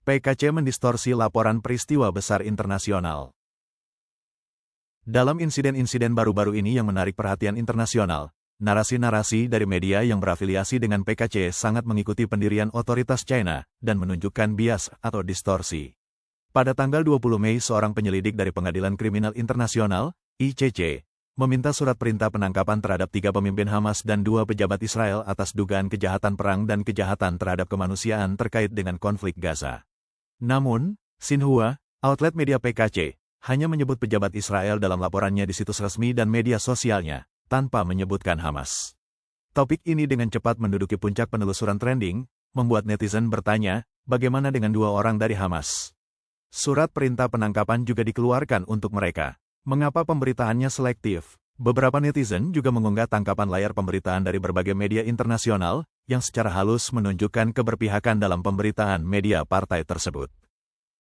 PKC mendistorsi laporan peristiwa besar internasional. Dalam insiden-insiden baru-baru ini yang menarik perhatian internasional, narasi-narasi dari media yang berafiliasi dengan PKC sangat mengikuti pendirian otoritas China dan menunjukkan bias atau distorsi. Pada tanggal 20 Mei seorang penyelidik dari Pengadilan Kriminal Internasional, ICC, meminta surat perintah penangkapan terhadap 3 pemimpin Hamas dan 2 pejabat Israel atas dugaan kejahatan perang dan kejahatan terhadap kemanusiaan terkait dengan konflik Gaza. Namun, Xinhua, outlet media PKC, hanya menyebut pejabat Israel dalam laporannya di situs resmi dan media sosialnya, tanpa menyebutkan Hamas. Topik ini dengan cepat menduduki puncak penelusuran trending, membuat netizen bertanya, bagaimana dengan 2 orang dari Hamas? Surat perintah penangkapan juga dikeluarkan untuk mereka. Mengapa pemberitaannya selektif? Beberapa netizen juga mengunggah tangkapan layar pemberitaan dari berbagai media internasional, yang secara halus menunjukkan keberpihakan dalam pemberitaan media partai tersebut.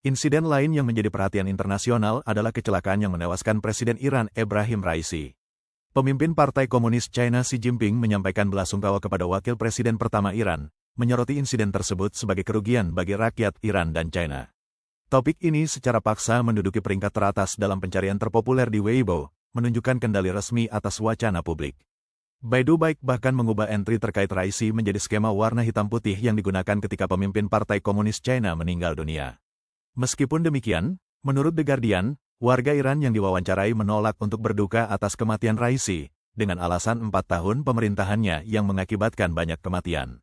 Insiden lain yang menjadi perhatian internasional adalah kecelakaan yang menewaskan Presiden Iran Ebrahim Raisi. Pemimpin Partai Komunis China Xi Jinping menyampaikan belasungkawa kepada Wakil Presiden pertama Iran, menyoroti insiden tersebut sebagai kerugian bagi rakyat Iran dan China. Topik ini secara paksa menduduki peringkat teratas dalam pencarian terpopuler di Weibo, menunjukkan kendali resmi atas wacana publik. Baidu Baik bahkan mengubah entry terkait Raisi menjadi skema warna hitam putih yang digunakan ketika pemimpin Partai Komunis China meninggal dunia. Meskipun demikian, menurut The Guardian, warga Iran yang diwawancarai menolak untuk berduka atas kematian Raisi, dengan alasan 4 tahun pemerintahannya yang mengakibatkan banyak kematian.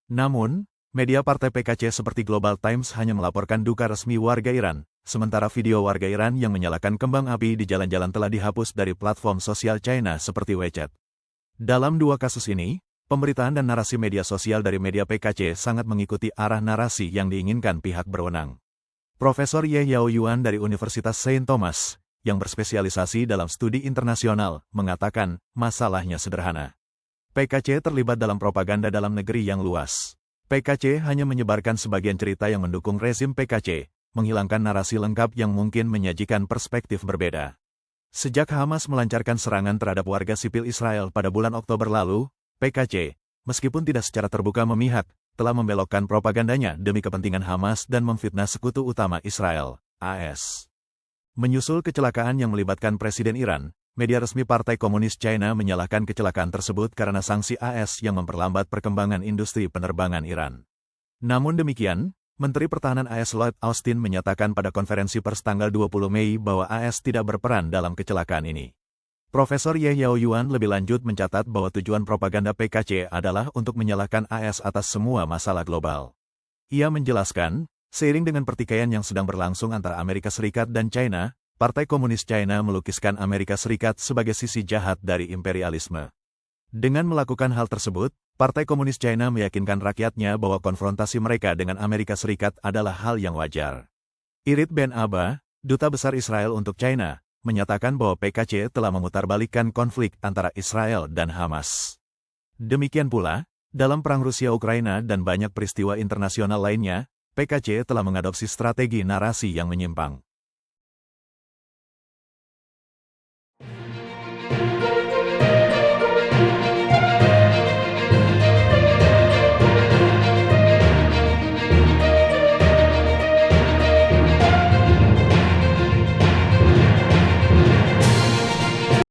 Namun, media partai PKC seperti Global Times hanya melaporkan duka resmi warga Iran, sementara video warga Iran yang menyalakan kembang api di jalan-jalan telah dihapus dari platform sosial China seperti WeChat. Dalam 2 kasus ini, pemberitaan dan narasi media sosial dari media PKC sangat mengikuti arah narasi yang diinginkan pihak berwenang. Profesor Ye Yaoyuan dari Universitas Saint Thomas, yang berspesialisasi dalam studi internasional, mengatakan, masalahnya sederhana. PKC terlibat dalam propaganda dalam negeri yang luas. PKC hanya menyebarkan sebagian cerita yang mendukung rezim PKC, menghilangkan narasi lengkap yang mungkin menyajikan perspektif berbeda. Sejak Hamas melancarkan serangan terhadap warga sipil Israel pada bulan Oktober lalu, PKC, meskipun tidak secara terbuka memihak, telah membelokkan propagandanya demi kepentingan Hamas dan memfitnah sekutu utama Israel, AS. Menyusul kecelakaan yang melibatkan Presiden Iran, media resmi Partai Komunis China menyalahkan kecelakaan tersebut karena sanksi AS yang memperlambat perkembangan industri penerbangan Iran. Namun demikian, Menteri Pertahanan AS Lloyd Austin menyatakan pada konferensi pers tanggal 20 Mei bahwa AS tidak berperan dalam kecelakaan ini. Profesor Ye Yaoyuan lebih lanjut mencatat bahwa tujuan propaganda PKC adalah untuk menyalahkan AS atas semua masalah global. Ia menjelaskan, seiring dengan pertikaian yang sedang berlangsung antara Amerika Serikat dan China, Partai Komunis China melukiskan Amerika Serikat sebagai sisi jahat dari imperialisme. Dengan melakukan hal tersebut, Partai Komunis China meyakinkan rakyatnya bahwa konfrontasi mereka dengan Amerika Serikat adalah hal yang wajar. Irit Ben Abba, Duta Besar Israel untuk China, menyatakan bahwa PKC telah memutarbalikkan konflik antara Israel dan Hamas. Demikian pula, dalam Perang Rusia-Ukraina dan banyak peristiwa internasional lainnya, PKC telah mengadopsi strategi narasi yang menyimpang.